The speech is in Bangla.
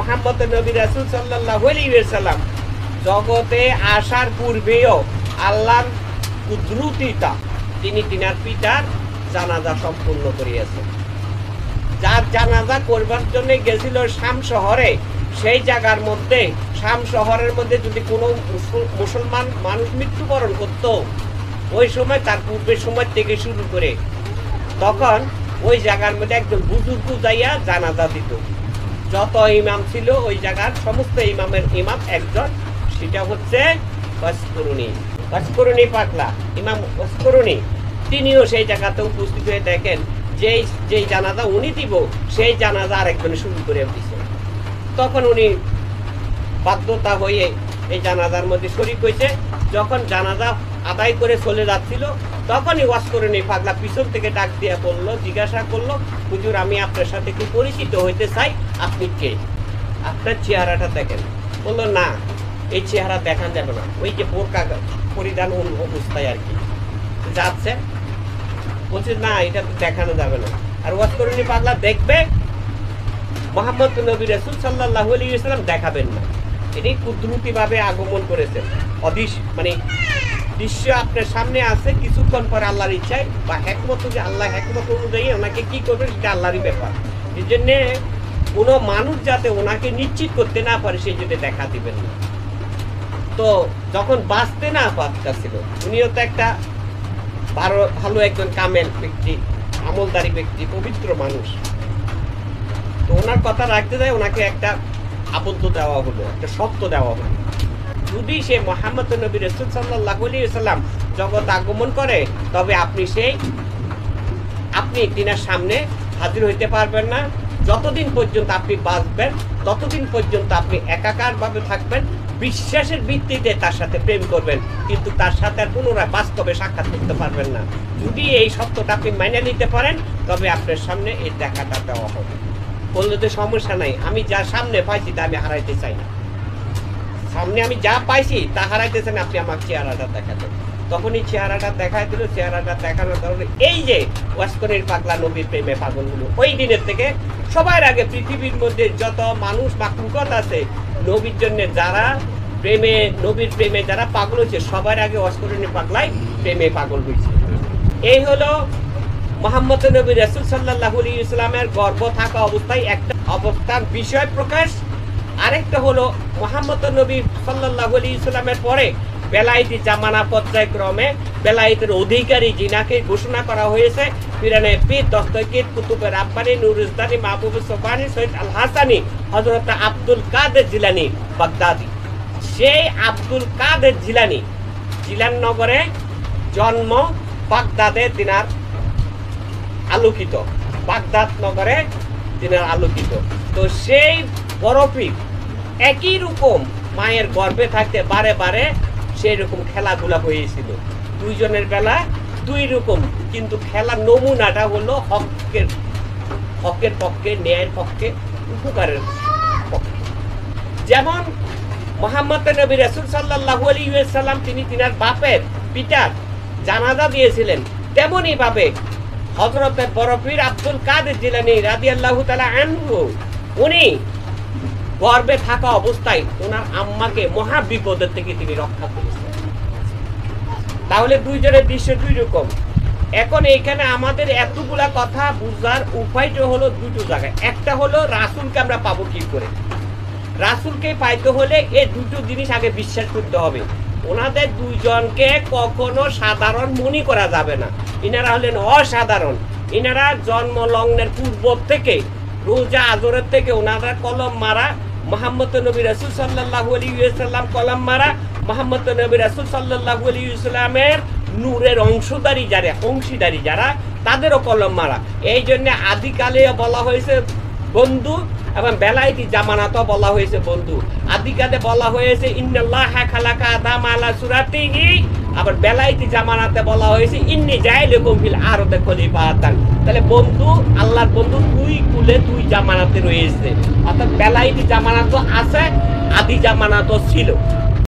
মুহাম্মদ নবী রাসূল সাল্লাল্লাহু আলাইহি ওয়াসাল্লাম জগতে আসার পূর্বেও আল্লাহর কুদরতিতা তিনি তিনার পিতার জানাজা সম্পূর্ণ করিয়েছেন। যার জানাজা করবার জন্য গেছিল শাম শহরে, সেই জায়গার মধ্যে শাম শহরের মধ্যে যদি কোনো মুসলমান মানুষ মৃত্যুবরণ করত, ওই সময় তার পূর্বের সময় থেকে শুরু করে তখন ওই জায়গার মধ্যে একজন বুজুর্গ যাইয়া জানাজা দিত। যত ইমাম ছিল ওই জায়গার সমস্ত ইমামের ইমাম একজন, সেটা হচ্ছে ওয়াসকরুনি পাগলা ইমাম ওয়াসকরুনি। তিনিও সেই জায়গাতে উপস্থিত হয়ে দেখেন যেই জানাজা উনি দিব সেই জানাজা আরেকজনে শুরু করে দিছে। তখন উনি বাধ্যতা হয়ে এই জানাজার মধ্যে শরীক হয়েছে। যখন জানাজা আদায় করে চলে যাচ্ছিল তখনই ওয়াসকরুনি পাগলা পিছন থেকে ডাক দিয়া বললো, জিজ্ঞাসা করলো, হুজুর আমি আপনার সাথে একটু পরিচিত হইতে চাই, আপনি কে, আপনার চেহারাটা দেখেন। বললো না, এই চেহারা দেখান যাবে না, ওই যে বোরকা পরিধান অবস্থায় আর কি যাচ্ছে, বলছে না এটা তো দেখানো যাবে না। আর ওয়াসকরুনি পাগলা দেখবে, মুহাম্মদ নবী রাসূল সাল্লাল্লাহু আলাইহি ওয়াসাল্লাম দেখাবেন না। এটি কুদরতিভাবে আগমন করেছেন, মানে দৃশ্য আপনার সামনে আছে, কিছুক্ষণ পরে আল্লাহর ইচ্ছায় বা হেকমত, যে আল্লাহ হেকমত অনুযায়ী ওনাকে কি করবেন এটা আল্লাহরই ব্যাপার। এই জন্যে কোনো মানুষ যাতে ওনাকে নিশ্চিত করতে না পারে সেই জন্য দেখা দিবেন না। তো যখন বাঁচতে না পারতেছিল, উনিও তো একটা ভালো একজন কামেল ব্যক্তি, আমলদারি ব্যক্তি, পবিত্র মানুষ, তো ওনার কথা রাখতে যায় ওনাকে একটা আবদ্ধ দেওয়া হলো, একটা শর্ত দেওয়া হলো, যদি সে মুহাম্মদ নবী রাসূল সাল্লাল্লাহু আলাইহি ওয়াসাল্লাম জগৎ আগমন করে তবে আপনি তিনার সামনে হাজির হইতে পারবেন না। যতদিন পর্যন্ত আপনি বাঁচবেন ততদিন পর্যন্ত আপনি একাকারভাবে থাকবেন, বিশ্বাসের ভিত্তিতে তার সাথে প্রেম করবেন, কিন্তু তার সাথে আর পুনরায় বাস্তবে সাক্ষাৎ করতে পারবেন না। যদি এই সত্যটা আপনি মেনে নিতে পারেন তবে আপনার সামনে এই দেখাটা দেওয়া হবে। বললে তো সমস্যা নাই, আমি যা সামনে পাইছি তা আমি হারাইতে চাই না, সামনে আমি যা পাইছি তা হারাইতে চাই না, আপনি আমার চেহারাটা দেখাতেন। তখনই চেহারাটা দেখাই দিল। চেহারাটা দেখানোর কারণে এই যে ওয়াসকরুনি পাগলা নবীর প্রেমে পাগল হলো, ওই দিনের থেকে সবার আগে পৃথিবীর মধ্যে যত মানুষ মাখলুকাত আছে নবীর জন্য যারা নবীর প্রেমে যারা পাগল হয়েছে, সবার আগে ওয়াসকরুনি পাগলাই প্রেমে পাগল হয়েছে। এই হলো মুহাম্মদ নবী রাসূল সাল্লাল্লাহু আলাইহি ওয়াসাল্লামের গর্ভ থাকা অবস্থায় একটা অবস্থার বিষয় প্রকাশ। আরেকটা হলো মুহাম্মদ নবী সাল্লাল্লাহু আলাইহি ওয়াসাল্লামের পরে বেলায়েতি জামানা পর্যায়ক্রমে বেলায়েতের অধিকারী যিনাকে ঘোষণা করা হয়েছে পিরানে পীর দস্তগীর কুতুবে রাব্বানী নুরুজদানি মাহবুব সুবহানী সৈয়দ আল হাসানী হযরত আব্দুল কাদের জিলানী বাগদাদি। সেই আব্দুল কাদের জিলানী জিলান নগরে জন্ম, বাগদাদে তিনার আলোকিত, বাগদাদ নগরে তিনার আলোকিত। তো সেই বড় পীর একই রকম মায়ের গর্ভে থাকতে বারে বারে সেই রকম খেলাধুলা হয়েছিল। দুইজনের বেলা দুই রকম, কিন্তু খেলার নমুনাটা হলো হকের পক্ষে, ন্যায়ের পক্ষে, উপকারের পক্ষে। যেমন মুহাম্মদ নবী রাসূল সাল্লাল্লাহু আলাইহি ওয়াসাল্লাম তিনি তিনার বাপের পিতার জানাজা দিয়েছিলেন, তেমনই ভাবে হযরতের বড় পীর আব্দুল কাদের জিলানী রাদিয়াল্লাহু তাআলা আনহু উনি গর্ভে থাকা অবস্থায় ওনার আম্মাকে মহা বিপদের থেকে তিনি রক্ষা করেছেন। তাহলে দুইজনের দৃশ্য দুই রকম। এখন এইখানে আমাদের এতগুলা কথা বুঝার উপায়টা হলো দুটো জায়গায়। একটা হলো রাসূলকে আমরা পাবো কি করে। রাসূলকে পাইতে হলে এই দুটো জিনিস আগে বিশ্বাস করতে হবে। ওনাদের দুইজনকে কখনো সাধারণ মনে করা যাবে না, ইনারা হলেন অসাধারণ। ইনারা জন্ম লগ্নের পূর্ব থেকে রোজা আজরের থেকে ওনারা কলম মারা, মুহাম্মদ নবী রাসূল সাল্লাল্লাহু আলাইহি ওয়াসাল্লাম কলম মারা, মুহাম্মদ নবী রাসূল সাল্লাল্লাহু আলাইহি ওয়াসাল্লামের নূরের অংশীদারি যারা তাদেরও কলম মারা। এই জন্য আদিকালে বলা হয়েছে বন্ধু, এবং বেলায়েতি জামানাতেও বলা হয়েছে বন্ধু। আদিকালে বলা হয়েছে ইন্নাল্লাহা খালাকা আদাম আলা সুরাতিহি, আবার বেলায়েতি জামানাতে বলা হয়েছে ইন্নী জাইলুকুম ফিল আরদি খলিফাতান। তাহলে বন্ধু, আল্লাহর বন্ধু দুই কুলে দুই জামানাতে রয়েছে, অর্থাৎ বেলায়েতি জামানাতও আছে, আদি জামানাতও ছিল।